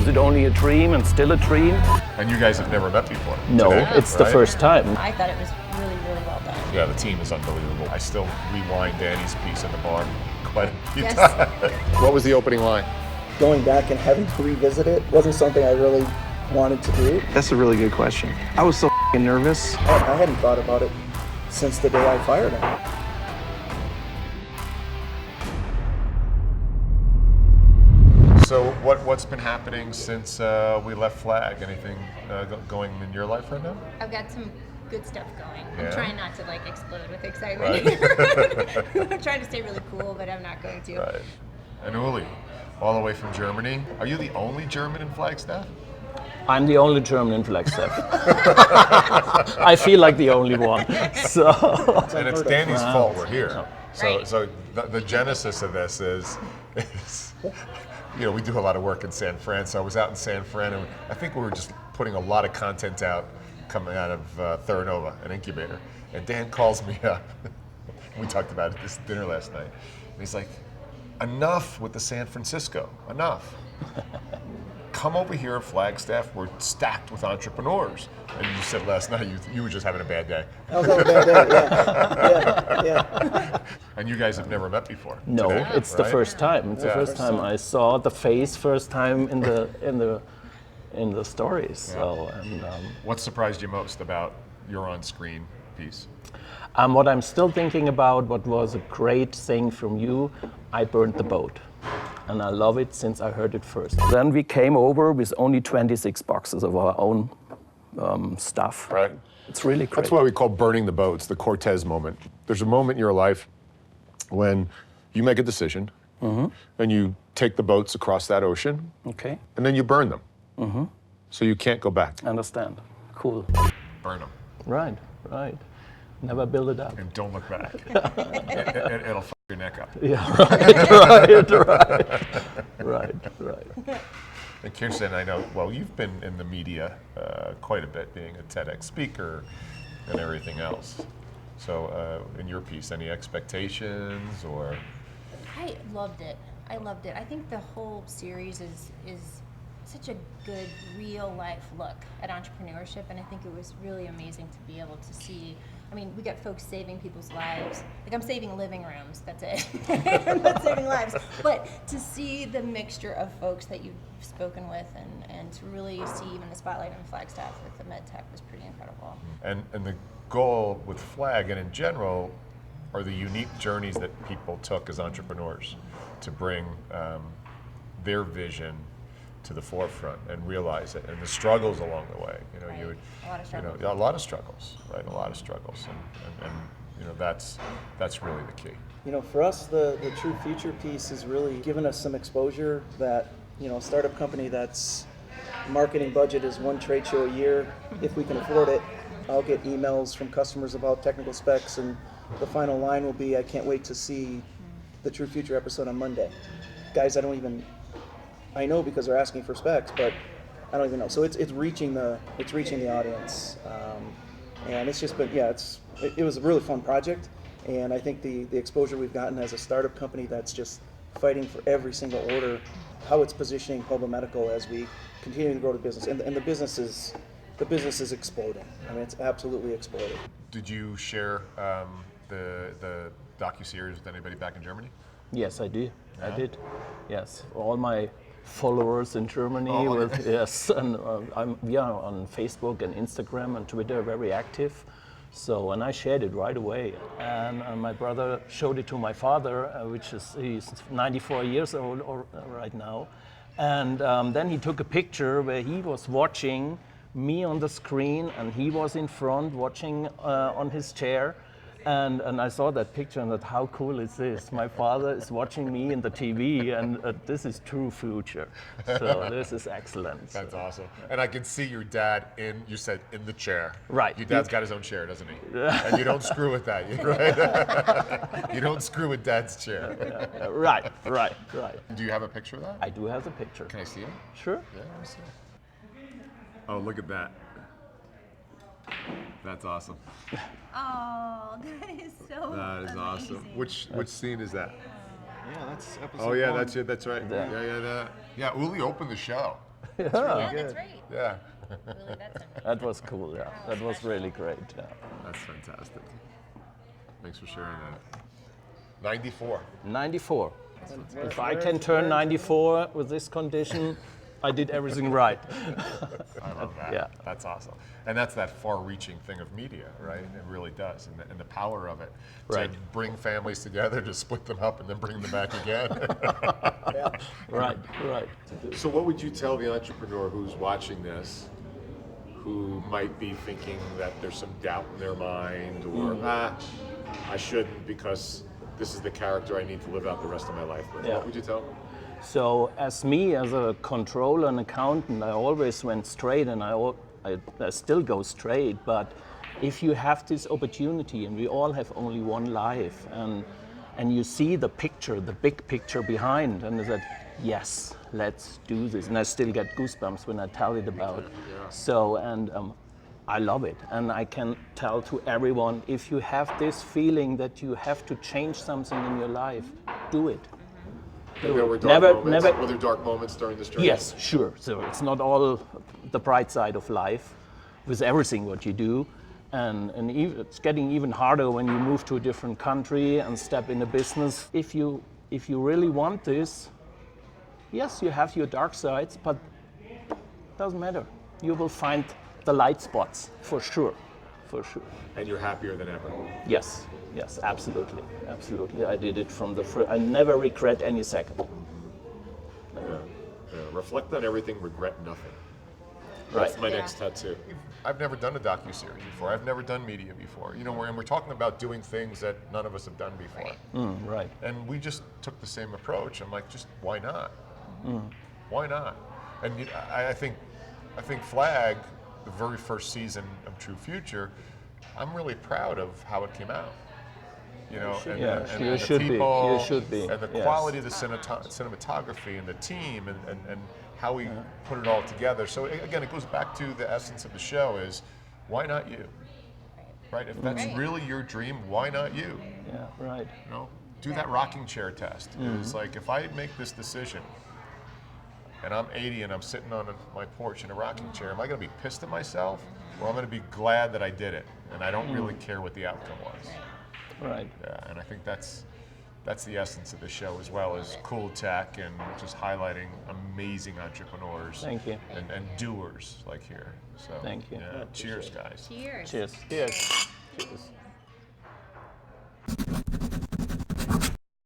Is it only a dream and still a dream? And you guys have never met before? No, today, it's the right? first time. I thought it was really, really well done. Yeah, the team is unbelievable. I still rewind Danny's piece in the bar quite a few Yes. times. What was the opening line? Going back and having to revisit it wasn't something I really wanted to do. That's a really good question. I was so nervous. I hadn't thought about it since the day I fired him. So what's been happening since we left Flag? Anything going in your life right now? I've got some good stuff going. Yeah. I'm trying not to like explode with excitement. Right. I'm trying to stay really cool, but I'm not going to. Right. And Uli, all the way from Germany. Are you the only German in Flagstaff? I'm the only German in Flagstaff. I feel like the only one. So. And it's Danny's fault we're here. So, Right. so the genesis of this is, you know, we do a lot of work in San Fran. So I was out in San Fran, and I think we were just putting a lot of content out coming out of Theranova, an incubator. And Dan calls me up. We talked about it at this dinner last night. And he's like, enough with the San Francisco, enough. Come over here at Flagstaff, we're stacked with entrepreneurs. And you said last night you were just having a bad day. I was having a bad day, yeah. And you guys have never met before. No, today, it's the right? first time. It's the Yeah. first time I saw the face first time in the stories. So, and, What surprised you most about your on-screen piece? what I'm still thinking about, what was a great thing from you, I burned the boat. And I love it since I heard it first. Then we came over with only 26 boxes of our own stuff. Right. It's really great. That's why we call burning the boats the Cortez moment. There's a moment in your life when you make a decision and you take the boats across that ocean Okay, and then you burn them. So you can't go back. understand. Cool. Burn them Right, right. Never build it up. and don't look back. It'll f your neck up. Yeah, right. And Kirsten, I know, well, you've been in the media quite a bit, being a TEDx speaker and everything else. So in your piece, any expectations or? I loved it. I think the whole series is such a good real life look at entrepreneurship, and I think it was really amazing to be able to see. I mean, we got folks saving people's lives. Like, I'm saving living rooms, that's it. I'm not saving lives. But to see the mixture of folks that you've spoken with and to really see even the spotlight on Flagstaff with the med tech was pretty incredible. And the goal with Flag and in general are the unique journeys that people took as entrepreneurs to bring their vision to the forefront and realize it, and the struggles along the way. You know, Right. you would, A lot of struggles. You know, a lot of struggles, right? A lot of struggles, and you know that's really the key. You know, for us, the True Future piece has really given us some exposure that, you know, a startup company that's marketing budget is one trade show a year. If we can afford it, I'll get emails from customers about technical specs, and the final line will be, I can't wait to see the True Future episode on Monday. Guys, I know because they're asking for specs, but I don't even know. So it's reaching the audience, and it's just been it was a really fun project, and I think the exposure we've gotten as a startup company that's just fighting for every single order, how it's positioning Global Medical as we continue to grow the business, and the business is exploding. I mean, it's absolutely exploding. Did you share the docuseries with anybody back in Germany? Yes, I do. Yeah? I did. Yes, all my followers in Germany. Oh, Yes, and we are on Facebook and Instagram and Twitter very active. So, and I shared it right away. And my brother showed it to my father, he's 94 years old right now. And then he took a picture where he was watching me on the screen, and he was in front watching on his chair. And I saw that picture and thought, how cool is this? My father is watching me in the TV, and this is True Future. So this is excellent. That's awesome. And I can see your dad you said in the chair. Right. Your dad's got his own chair, doesn't he? And you don't screw with that, right? You don't screw with dad's chair. Right. Do you have a picture of that? I do have the picture. Can I see it? Sure. Yeah, let me see it. Oh, look at that. That's awesome. Oh, that is so That is awesome. amazing. Which scene is that? Yeah, that's episode Oh yeah, one. that's it. That's right. Yeah. Uli opened the show. Yeah, that's right. Yeah. Really, that's amazing. That was cool, yeah. That was really great, yeah. That's fantastic. Thanks for sharing that. 94. 94. Where- If I where- can turn where- 94 with this condition, I did everything right. I love that. Yeah. That's awesome. And that's that far-reaching thing of media, right? It really does, and the power of it. Right. To bring families together, to split them up, and then bring them back again. Yeah. Right, right. So what would you tell the entrepreneur who's watching this, who might be thinking that there's some doubt in their mind, or, I shouldn't because this is the character I need to live out the rest of my life with? Yeah. What would you tell them? So as me, as a controller and accountant, I always went straight, and I still go straight. But if you have this opportunity, and we all have only one life, and you see the picture, the big picture behind, and I said, yes, let's do this. And I still get goosebumps when I tell it about. So, and I love it. And I can tell to everyone, if you have this feeling that you have to change something in your life, do it. There were dark Never- moments. never- Were there dark moments during this journey? Yes, sure. So it's not all the bright side of life with everything what you do. And it's getting even harder when you move to a different country and step in a business. If you really want this, yes, you have your dark sides, but it doesn't matter. You will find the light spots for sure, for sure. And you're happier than ever. Yes, yes, absolutely, absolutely. I did it from the first. I never regret any second. Yeah. Reflect on everything, regret nothing. Right. That's my next tattoo. I've never done a docuseries before. I've never done media before. You know, we're talking about doing things that none of us have done before. Right. And we just took the same approach. I'm like, just why not? Why not? And I think Flag, the very first season of True Future, I'm really proud of how it came out. You know, and, Yeah, and you the should be. people, You should be. and the Yes. quality of the cinematography and the team and how we put it all together. So again, it goes back to the essence of the show: is why not you? Right? If that's Right. really your dream, why not you? Yeah, right. You know, do that rocking chair test. It's like, if I make this decision and I'm 80 and I'm sitting on my porch in a rocking chair, am I going to be pissed at myself, or I'm going to be glad that I did it and I don't really care what the outcome was? Right. Yeah, and I think that's the essence of the show, as well as cool tech and just highlighting amazing entrepreneurs. Thank you. And doers like here. So Thank you. Yeah, cheers, guys. Cheers. Cheers. Cheers. Cheers.